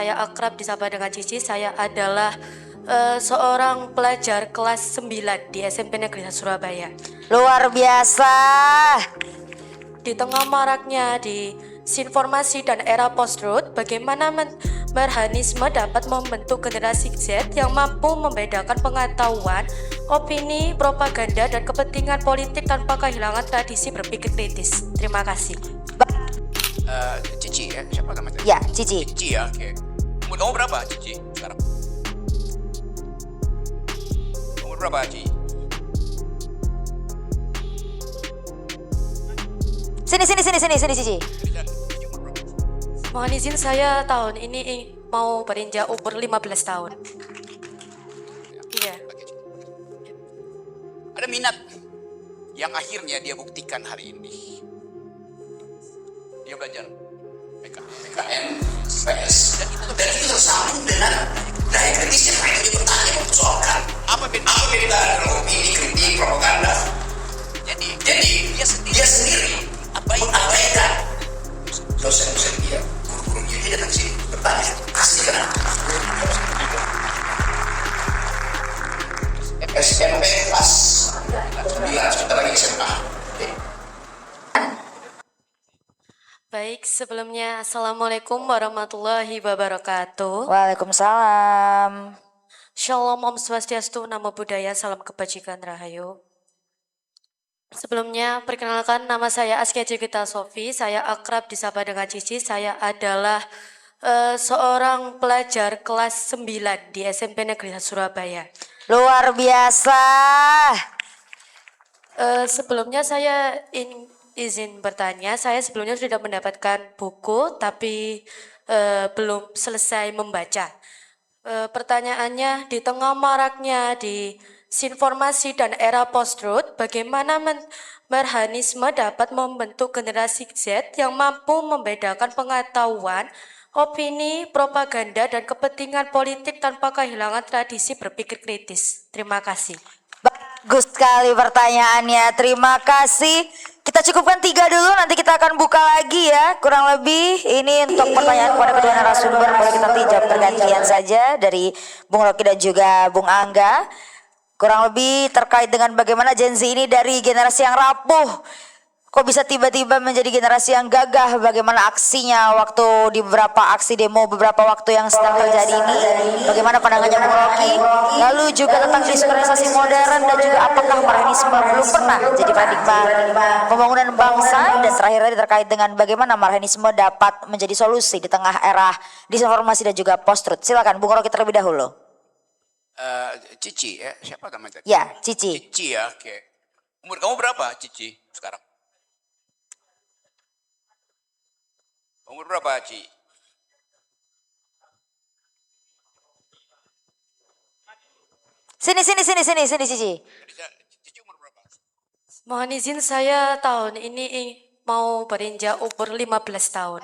Saya akrab disapa dengan Cici. Saya adalah seorang pelajar kelas 9 di SMP Negeri Surabaya. Luar biasa. Di tengah maraknya disinformasi dan era post-truth, bagaimana mekanisme dapat membentuk generasi Z yang mampu membedakan pengetahuan, opini, propaganda, dan kepentingan politik tanpa kehilangan tradisi berpikir kritis. Terima kasih. Cici ya, siapa namanya? Ya, Cici. Cici ya, oke. Umur kamu berapa, Cici, sekarang? Umur berapa, Cici? Sini Cici. Cici umur berapa? Mohon izin, saya tahun ini mau berinjak umur 15 tahun. Iya. Oke, Cici. Ada minat yang akhirnya dia buktikan hari ini. Dia belajar PKN, PS, dan itu tersambung dengan daya kritis yang mereka bertanya mempersoalkan apa beda antara opini, kritik, propaganda. Jadi dia sendiri mengabaikan dosen-dosen dia, guru-gurunya. Dia datang sini bertanya, pasti kenapa? SMP kelas 9, sebentar lagi SMA. Baik, sebelumnya Assalamualaikum warahmatullahi wabarakatuh. Waalaikumsalam. Shalom, Om Swastiastu, Namo Buddhaya, Salam Kebajikan Rahayu. Sebelumnya, perkenalkan, nama saya Askia Jegita Sofi. Saya akrab disapa dengan Cici. Saya adalah seorang pelajar kelas 9 di SMP Negeri Surabaya. Luar biasa. Sebelumnya saya izin bertanya, saya sebelumnya sudah mendapatkan buku tapi belum selesai membaca. Pertanyaannya, di tengah maraknya disinformasi dan era post-truth, bagaimana mekanisme dapat membentuk generasi Z yang mampu membedakan pengetahuan, opini, propaganda, dan kepentingan politik tanpa kehilangan tradisi berpikir kritis. Terima kasih. Bagus sekali pertanyaannya. Terima kasih. Kita cukupkan 3 dulu, nanti kita akan buka lagi ya. Kurang lebih ini untuk pertanyaan kepada kedua narasumber. Boleh kita tijab pergantian saja dari Bung Rocky dan juga Bung Angga. Kurang lebih terkait dengan bagaimana Gen Z ini dari generasi yang rapuh, kok bisa tiba-tiba menjadi generasi yang gagah. Bagaimana aksinya waktu di beberapa aksi demo beberapa waktu yang sedang terjadi ini. Bagaimana pandangannya Bung Rocky. Lalu juga tentang diskriminasi modern dan juga apakah marxisme belum pernah jadi paradigma pembangunan bangsa. Dan terakhir terkait dengan bagaimana marxisme dapat menjadi solusi di tengah era disinformasi dan juga post-truth. Silakan Bung Rocky terlebih dahulu. Cici ya, siapa namanya? Ya, Cici. Cici ya, oke. Umur kamu berapa, Cici, sekarang? Umur berapa, Cici? Sini Cici. Cici umur berapa? Mohon izin, saya tahun ini mau berinjak umur 15 tahun.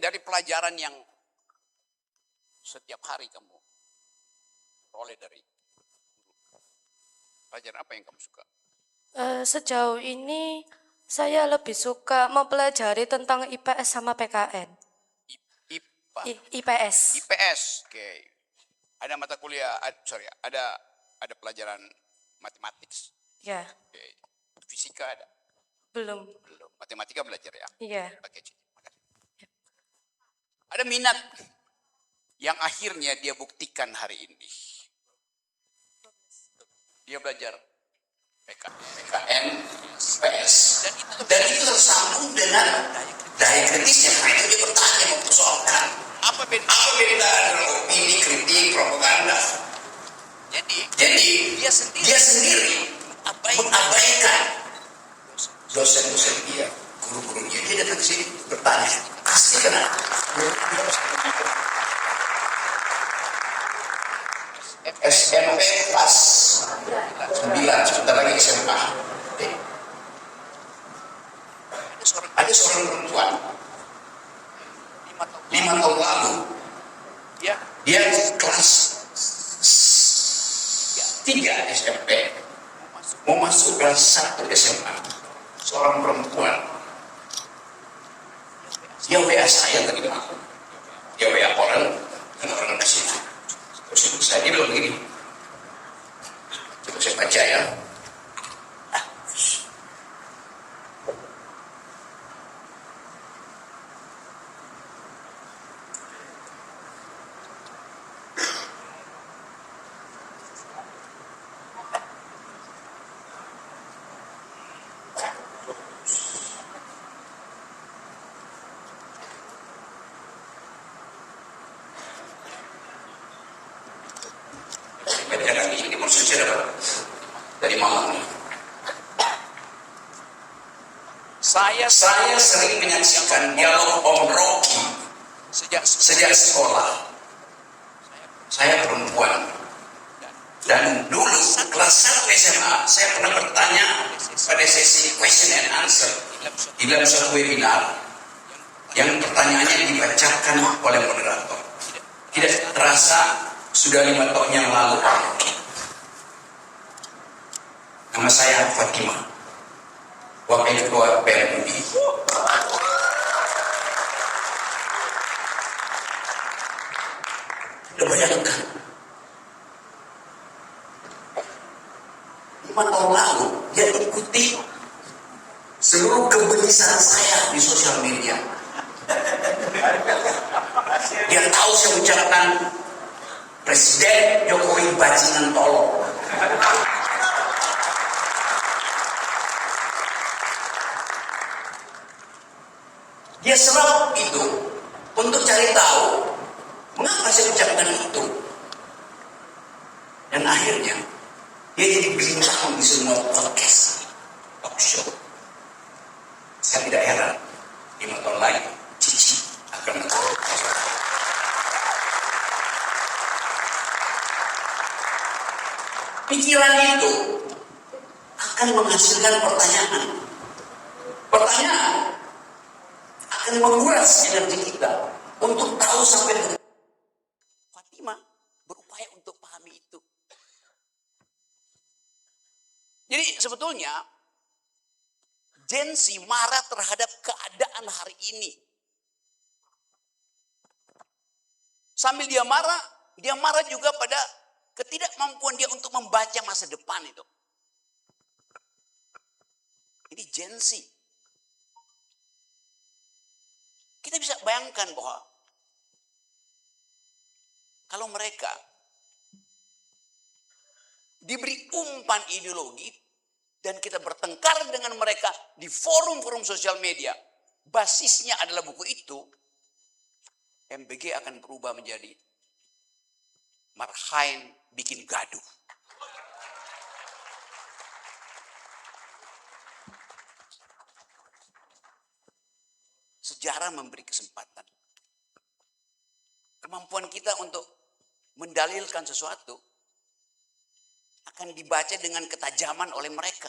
Dari pelajaran yang setiap hari kamu oleh dari pelajaran apa yang kamu suka? Sejauh ini saya lebih suka mempelajari tentang IPS sama PKN. IPA. IPS. IPS, oke. Ada mata kuliah, ada pelajaran matematik. Ya, Oke. Fisika ada? belum. Matematika belajar ya? Iya. Oke, Cici. Ada minat yang akhirnya dia buktikan hari ini. Dia belajar PKN, PS, dan itu tersambung dengan daya kritis yang mereka dia bertanya mempersoalkan apa beda antara opini, kritik, propaganda. Jadi dia sendiri mengabaikan dosen-dosen dia, guru-gurunya. Dia datang ke sini bertanya, pasti kenapa? SMP kelas 9, sebentar lagi SMA. Ada seorang perempuan 5 tahun lalu, dia kelas 3 SMP, mau masuk kelas 1 SMA. seorang perempuan. Dia WA saya tadi malam. Dia WA orang, dan orang kasih. Terus saya dia bilang begini. Coba saya baca ya. Bacakan ini maksud saya dari malam. Saya sering menyaksikan dialog Om Rocky sejak sekolah. Saya perempuan. Dan dulu kelas 1 SMA saya pernah bertanya pada sesi question and answer di dalam suatu webinar yang pertanyaannya dibacakan oleh moderator. Tidak terasa sudah 5 tahun yang lalu. Nama saya Fatimah, wakil ketua PMUI. Udah bayangkan, 5 tahun lalu dia ikuti seluruh kebenisan saya di sosial media. Dia tahu saya ucapkan Presiden Jokowi bajingan tolong. Dia serap itu untuk cari tahu mengapa saya ucapkan itu. Dan akhirnya dia jadi bintang di semua podcast, talk show. Saya tidak heran 5 tahun lagi Cici akan menang. Pikiran itu akan menghasilkan pertanyaan. Pertanyaan akan menguras energi kita untuk tahu sampai ke Fatimah berupaya untuk pahami itu. Jadi sebetulnya Gen Z marah terhadap keadaan hari ini. Sambil dia marah juga pada ketidakmampuan dia untuk membaca masa depan itu. Ini Gen Z. Kita bisa bayangkan bahwa kalau mereka diberi umpan ideologi dan kita bertengkar dengan mereka di forum-forum sosial media, basisnya adalah buku itu, MBG akan berubah menjadi Marhain bikin gaduh. Sejarah memberi kesempatan. Kemampuan kita untuk mendalilkan sesuatu akan dibaca dengan ketajaman oleh mereka.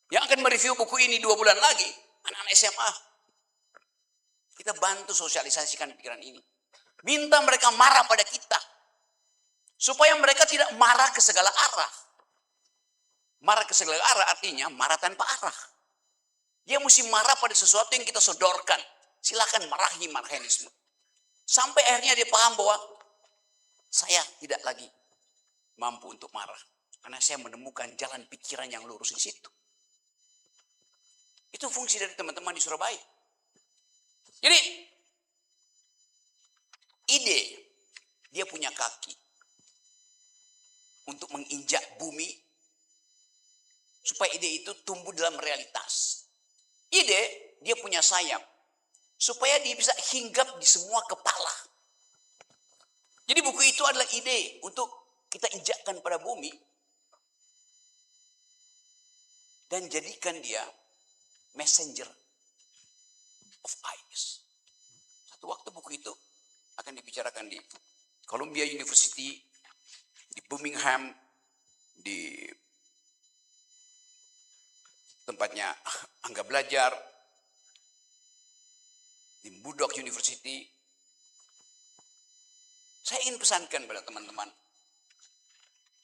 Yang akan mereview buku ini 2 bulan lagi, anak-anak SMA. Kita bantu sosialisasikan pikiran ini. Minta mereka marah pada kita. Supaya mereka tidak marah ke segala arah. Marah ke segala arah artinya marah tanpa arah. Dia mesti marah pada sesuatu yang kita sodorkan. Silakan marhanisme. Sampai akhirnya dia paham bahwa saya tidak lagi mampu untuk marah. Karena saya menemukan jalan pikiran yang lurus di situ. Itu fungsi dari teman-teman di Surabaya. Jadi, ide, dia punya kaki untuk menginjak bumi supaya ide itu tumbuh dalam realitas. Ide, dia punya sayap supaya dia bisa hinggap di semua kepala. Jadi buku itu adalah ide untuk kita injakkan pada bumi dan jadikan dia messenger of eyes. Satu waktu buku itu akan dibicarakan di Columbia University, di Birmingham, di tempatnya Angga belajar, di Murdoch University. Saya ingin pesankan pada teman-teman,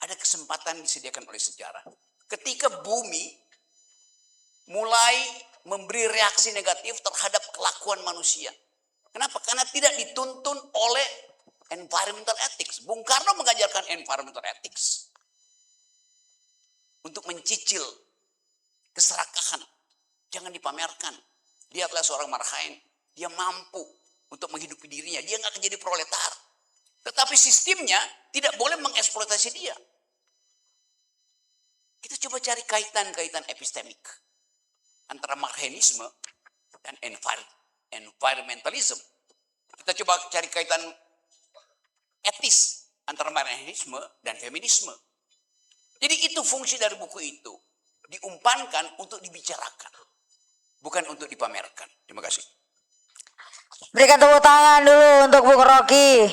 ada kesempatan disediakan oleh sejarah. Ketika bumi mulai memberi reaksi negatif terhadap kelakuan manusia. Kenapa? Karena tidak dituntun oleh environmental ethics. Bung Karno mengajarkan environmental ethics untuk mencicil keserakahan. Jangan dipamerkan. Dia adalah seorang marhaen. Dia mampu untuk menghidupi dirinya. Dia nggak akan jadi proletar. Tetapi sistemnya tidak boleh mengeksploitasi dia. Kita coba cari kaitan-kaitan epistemik antara marhaenisme dan environmentalism. Kita coba cari kaitan etis antara marhaenisme dan feminisme. Jadi itu fungsi dari buku itu. Diumpankan untuk dibicarakan. Bukan untuk dipamerkan. Terima kasih. Berikan tepuk tangan dulu untuk Bung Rocky.